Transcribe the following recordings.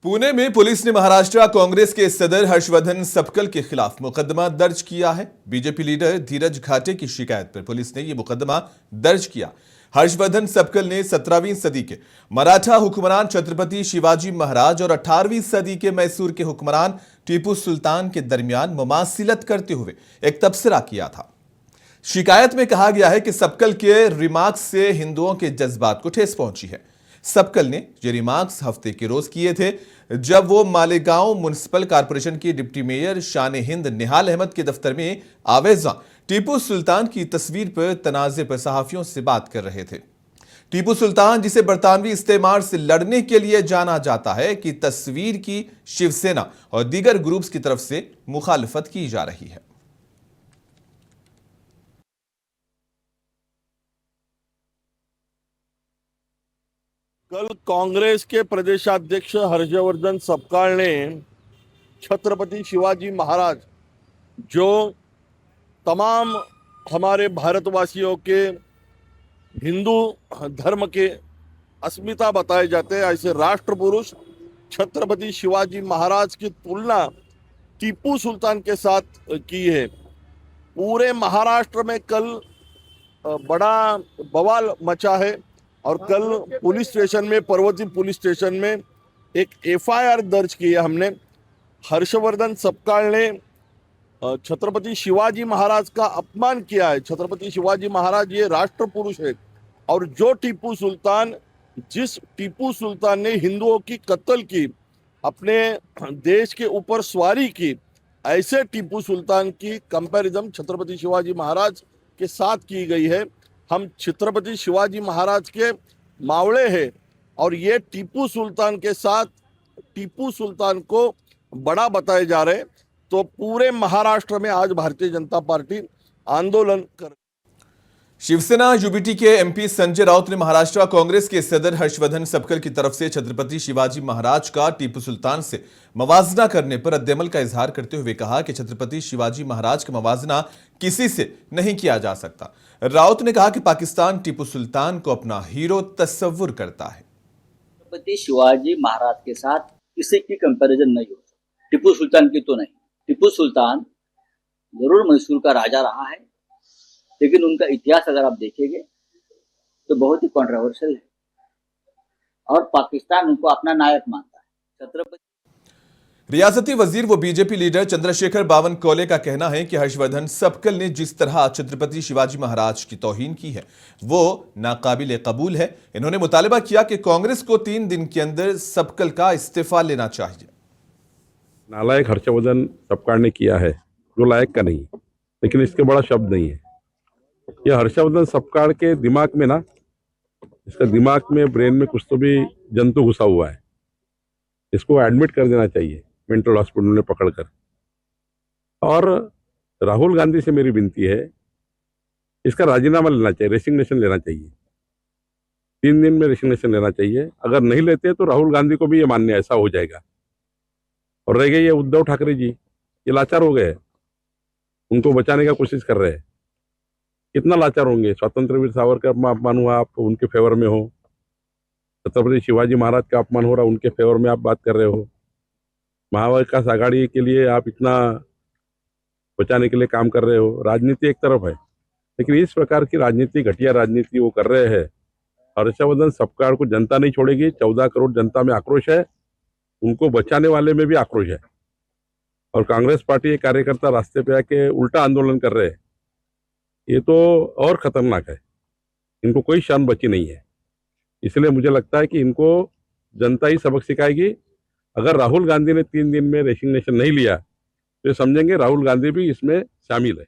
पुणे में पुलिस ने महाराष्ट्र कांग्रेस के सदर हर्षवर्धन सपकल के खिलाफ मुकदमा दर्ज किया है। बीजेपी लीडर धीरज घाटे की शिकायत पर पुलिस ने यह मुकदमा दर्ज किया। हर्षवर्धन सपकल ने 17वीं सदी के मराठा हुक्मरान छत्रपति शिवाजी महाराज और 18वीं सदी के मैसूर के हुक्मरान टीपू सुल्तान के दरमियान मुमासिलत करते हुए एक तबसरा किया था। शिकायत में कहा गया है कि सपकल के रिमार्क्स से हिंदुओं के जज्बात को ठेस पहुंची है। सपकल ने ये रिमार्क्स हफ्ते के रोज किए थे जब वो मालेगांव म्युनिसिपल कॉर्पोरेशन की डिप्टी मेयर शान हिंद निहाल अहमद के दफ्तर में आवेजा टीपू सुल्तान की तस्वीर पर तनाजे पर सहाफियों से बात कर रहे थे। टीपू सुल्तान, जिसे बरतानवी इस्तेमार से लड़ने के लिए जाना जाता है, की तस्वीर की शिवसेना और दीगर ग्रुप्स की तरफ से मुखालफत की जा रही है। कल कांग्रेस के प्रदेशाध्यक्ष हर्षवर्धन सपकाळ ने छत्रपति शिवाजी महाराज, जो तमाम हमारे भारतवासियों के हिंदू धर्म के अस्मिता बताए जाते हैं, ऐसे राष्ट्र पुरुष छत्रपति शिवाजी महाराज की तुलना टीपू सुल्तान के साथ की है। पूरे महाराष्ट्र में कल बड़ा बवाल मचा है और कल पुलिस स्टेशन में, पर्वती पुलिस स्टेशन में एक एफआईआर दर्ज की है हमने। हर्षवर्धन सपकाळ ने छत्रपति शिवाजी महाराज का अपमान किया है। छत्रपति शिवाजी महाराज ये राष्ट्र पुरुष है और जिस टीपू सुल्तान ने हिंदुओं की कत्ल की, अपने देश के ऊपर सवारी की, ऐसे टीपू सुल्तान की कंपैरिजन छत्रपति शिवाजी महाराज के साथ की गई है। हम छत्रपति शिवाजी महाराज के मावड़े हैं और ये टीपू सुल्तान के साथ टीपू सुल्तान को बड़ा बताए जा रहे हैं। तो पूरे महाराष्ट्र में आज भारतीय जनता पार्टी आंदोलन कर। शिवसेना यूबीटी के एमपी संजय राउत ने महाराष्ट्र कांग्रेस के सदर हर्षवर्धन सपकल की तरफ से छत्रपति शिवाजी महाराज का टीपू सुल्तान से मवाजना करने पर रद्देअमल का इजहार करते हुए कहा कि छत्रपति शिवाजी महाराज का मवाजना किसी से नहीं किया जा सकता। राउत ने कहा कि पाकिस्तान टीपू सुल्तान को अपना हीरो तस्वुर करता है। छत्रपति शिवाजी महाराज के साथ किसी की कंपैरिजन नहीं हो सकती, टीपू सुल्तान की तो नहीं। टीपू सुल्तान जरूर मैसूर का राजा रहा है, लेकिन उनका इतिहास अगर आप देखेंगे तो बहुत ही कंट्रोवर्शियल है और पाकिस्तान उनको अपना नायक मानता है। छत्रपति रियासती वजीर व बीजेपी लीडर चंद्रशेखर बावनकुले का कहना है कि हर्षवर्धन सपकल ने जिस तरह छत्रपति शिवाजी महाराज की तौहीन की है वो नाकाबिले कबूल है। इन्होंने मुतालबा किया कि कांग्रेस को 3 दिन के अंदर सपकल का इस्तीफा लेना चाहिए। नालायक हर्षवर्धन सपकाळ ने किया है जो लायक का नहीं, लेकिन इसके बड़ा शब्द नहीं है। यह हर्षवर्धन सपकाळ के दिमाग में ना, इसका दिमाग में, ब्रेन में कुछ तो भी जंतु घुसा हुआ है। इसको एडमिट कर देना चाहिए मेंटल हॉस्पिटल में पकड़कर। और राहुल गांधी से मेरी विनती है, इसका राजीनामा लेना चाहिए, रेसिग्नेशन लेना चाहिए। 3 दिन में रेसिग्नेशन लेना चाहिए। अगर नहीं लेते तो राहुल गांधी को भी ये मान्य ऐसा हो जाएगा। और रह गए ये उद्धव ठाकरे जी, ये लाचार हो गए, उनको बचाने का कोशिश कर रहे हैं। कितना लाचार होंगे? स्वतंत्रवीर सावरकर का अपमान हुआ, आप उनके फेवर में हो। छत्रपति शिवाजी महाराज का अपमान हो रहा, उनके फेवर में आप बात कर रहे हो। महाविकास आघाड़ी के लिए आप इतना बचाने के लिए काम कर रहे हो। राजनीति एक तरफ है, लेकिन इस प्रकार की राजनीति, घटिया राजनीति वो कर रहे हैं। हर्षवर्धन सपकाळ को जनता नहीं छोड़ेगी। 14 करोड़ जनता में आक्रोश है, उनको बचाने वाले में भी आक्रोश है। और कांग्रेस पार्टी के कार्यकर्ता रास्ते पे आके उल्टा आंदोलन कर रहे हैं, ये तो और खतरनाक है। इनको कोई शान बची नहीं है। इसलिए मुझे लगता है कि इनको जनता ही सबक सिखाएगी। अगर राहुल गांधी ने 3 दिन में रेसिग्नेशन नहीं लिया तो ये समझेंगे राहुल गांधी भी इसमें शामिल है।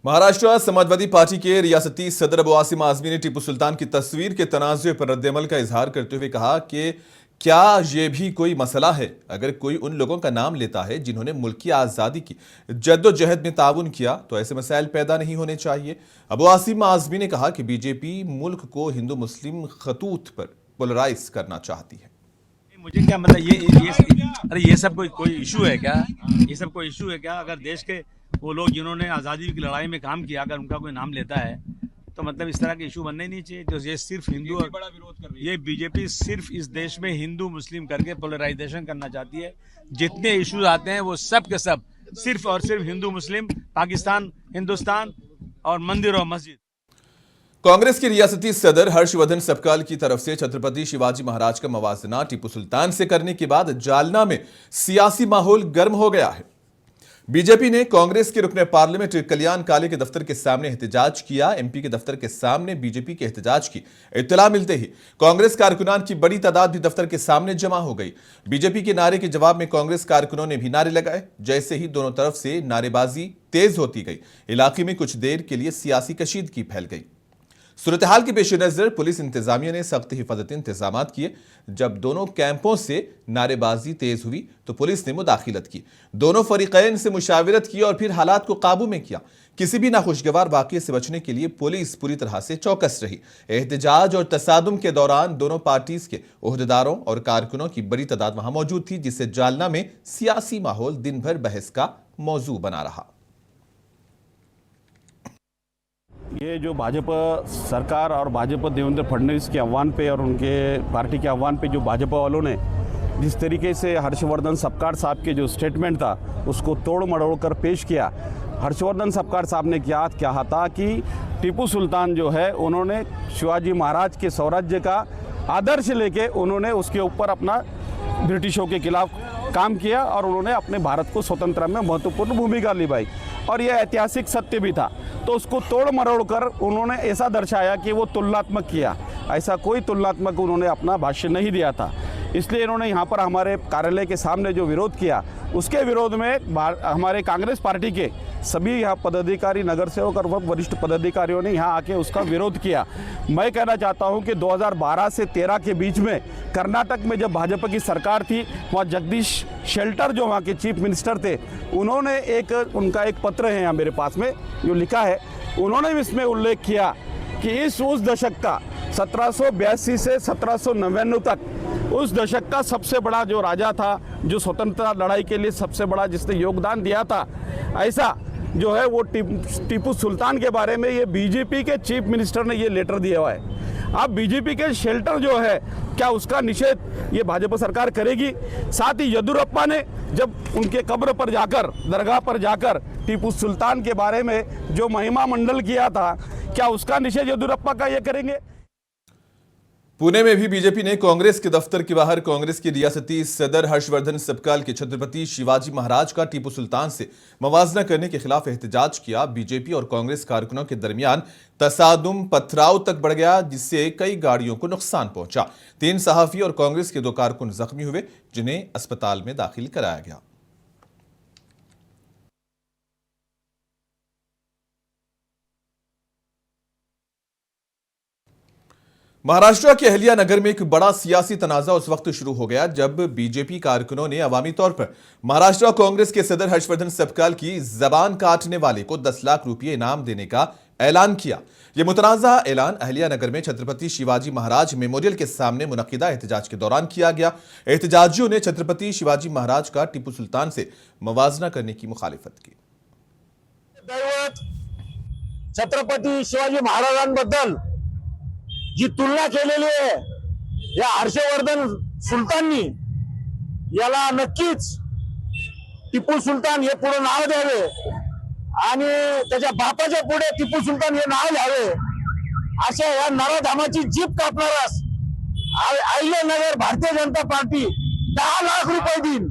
महाराष्ट्र समाजवादी पार्टी के रियासती सदर अबू आसिम आजमी ने टीपू सुल्तान की तस्वीर के तनाज़ुए पर रद्देअमल का इजहार करते हुए कहा कि क्या ये भी कोई मसला है अगर कोई उन लोगों का नाम लेता है जिन्होंने मुल्क की आज़ादी की जद्दोजहद में ताउन किया, तो ऐसे मसाइल पैदा नहीं होने चाहिए। अबू आसिम आजमी ने कहा कि बीजेपी मुल्क को हिंदू मुस्लिम खतूत पर पोलराइज करना चाहती है। मुझे क्या मतलब अरे ये सब कोई इशू है क्या? ये सब कोई इशू है क्या? अगर देश के वो लोग जिन्होंने आज़ादी की लड़ाई में काम किया, अगर उनका कोई नाम लेता है तो मतलब इस तरह के इशू बनने ही नहीं चाहिए। तो ये सिर्फ हिंदू और बड़ा विरोध कर रही है। ये बीजेपी सिर्फ इस देश में हिंदू मुस्लिम करके पोलराइजेशन करना चाहती है। जितने इश्यूज आते हैं वो सब के सब सिर्फ और सिर्फ हिंदू मुस्लिम, पाकिस्तान, हिंदुस्तान और मंदिर और मस्जिद। कांग्रेस के रियासती सदर हर्षवर्धन सपकाल की तरफ से छत्रपति शिवाजी महाराज का मवाजना टीपू सुल्तान से करने के बाद जालना में सियासी माहौल गर्म हो गया है। बीजेपी ने कांग्रेस के रुकने पार्लियामेंट कल्याण काले के दफ्तर के सामने एहतजाज किया। एमपी के दफ्तर के सामने बीजेपी के एहतजाज की इत्तला मिलते ही कांग्रेस कारकुनान की बड़ी तादाद भी दफ्तर के सामने जमा हो गई। बीजेपी के नारे के जवाब में कांग्रेस कारकुनों ने भी नारे लगाए। जैसे ही दोनों तरफ से नारेबाजी तेज होती गई, इलाके में कुछ देर के लिए सियासी कशीदगी फैल गई। सूरत हाल के पेश नजर पुलिस इंतजामिया ने सख्त हिफाजती इंतजाम किए। जब दोनों कैंपों से नारेबाजी तेज हुई तो पुलिस ने मुदाखिलत की। दोनों फरीकैन से मुशावरत की और फिर हालात को काबू में किया। किसी भी नाखुशगवार वाकये से बचने के लिए पुलिस पूरी तरह से चौकस रही। एहतजाज और तसादुम के दौरान दोनों पार्टीज के ओहदेदारों और कारकुनों की बड़ी तादाद वहां मौजूद थी, जिससे जालना में सियासी माहौल दिन भर बहस का मौजू बना रहा। ये जो भाजपा सरकार और भाजपा देवेंद्र फडणवीस के आह्वान पे और उनके पार्टी के आह्वान पे जो भाजपा वालों ने जिस तरीके से हर्षवर्धन सपकाल साहब के जो स्टेटमेंट था उसको तोड़ मरोड़ कर पेश किया। हर्षवर्धन सपकाल साहब ने क्या कहा था कि टीपू सुल्तान जो है उन्होंने शिवाजी महाराज के स्वराज्य का आदर्श लेके उन्होंने उसके ऊपर अपना ब्रिटिशों के खिलाफ काम किया और उन्होंने अपने भारत को स्वतंत्रता में महत्वपूर्ण भूमिका निभाई और यह ऐतिहासिक सत्य भी था। तो उसको तोड़ मरोड़ कर उन्होंने ऐसा दर्शाया कि वो तुलनात्मक किया। ऐसा कोई तुलनात्मक उन्होंने अपना भाष्य नहीं दिया था। इसलिए इन्होंने यहाँ पर हमारे कार्यालय के सामने जो विरोध किया उसके विरोध में हमारे कांग्रेस पार्टी के सभी यहाँ पदाधिकारी, नगर सेवक और वरिष्ठ पदाधिकारियों ने यहाँ आके उसका विरोध किया। मैं कहना चाहता हूँ कि 2012 से 13 के बीच में कर्नाटक में जब भाजपा की सरकार थी, वहाँ जगदीश शेल्टर जो वहाँ के चीफ मिनिस्टर थे, उन्होंने उनका एक पत्र है यहाँ मेरे पास में जो लिखा है, उन्होंने भी इसमें उल्लेख किया कि उस दशक का 1782 से 1799 तक उस दशक का सबसे बड़ा जो राजा था, जो स्वतंत्रता लड़ाई के लिए सबसे बड़ा जिसने योगदान दिया था, ऐसा जो है वो टीपू सुल्तान के बारे में ये बीजेपी के चीफ मिनिस्टर ने ये लेटर दिया हुआ है। अब बीजेपी के शेल्टर जो है, क्या उसका निषेध ये भाजपा सरकार करेगी? साथ ही येदियुरप्पा ने जब उनके कब्र पर जाकर, दरगाह पर जाकर टीपू सुल्तान के बारे में जो महिमा मंडल किया था, क्या उसका निषेध येदियुरप्पा का ये करेंगे? पुणे में भी बीजेपी ने कांग्रेस के दफ्तर के बाहर कांग्रेस के रियासती सदर हर्षवर्धन सपकाल के छत्रपति शिवाजी महाराज का टीपू सुल्तान से मवाजना करने के खिलाफ एहतजाज किया। बीजेपी और कांग्रेस कारकुनों के दरमियान तसादुम पथराव तक बढ़ गया, जिससे कई गाड़ियों को नुकसान पहुंचा। 3 सहाफी और कांग्रेस के 2 कारकुन जख्मी हुए, जिन्हें अस्पताल में दाखिल कराया गया। महाराष्ट्र के अहल्या नगर में एक बड़ा सियासी तनाजा उस वक्त शुरू हो गया जब बीजेपी कारकुनों ने अवामी तौर पर महाराष्ट्र कांग्रेस के सदर हर्षवर्धन सपकाल की जबान काटने वाले को 10 लाख रुपये इनाम देने का ऐलान किया। यह मुतनाज़ा ऐलान अहल्या नगर में छत्रपति शिवाजी महाराज मेमोरियल के सामने मुनक्किदा एहतजाज के दौरान किया गया। एहतजाजियों ने छत्रपति शिवाजी महाराज का टीपू सुल्तान से मवाजना करने की मुखालिफत की। छत्रपती शिवाजी महाराजांबद्दल जी तुलना केलेली आहे या हर्षवर्धन सुलताननी, याला नक्कीच टिपू सुलतान हे पुढे नाव द्यावे आणि त्याच्या बापाच्या पुढे टिपू सुलतान हे नाव घ्यावे, अशा या नराधामाची जीप कापणारास अहिल्यानगर भारतीय जनता पार्टी 10 लाख रुपये देईन।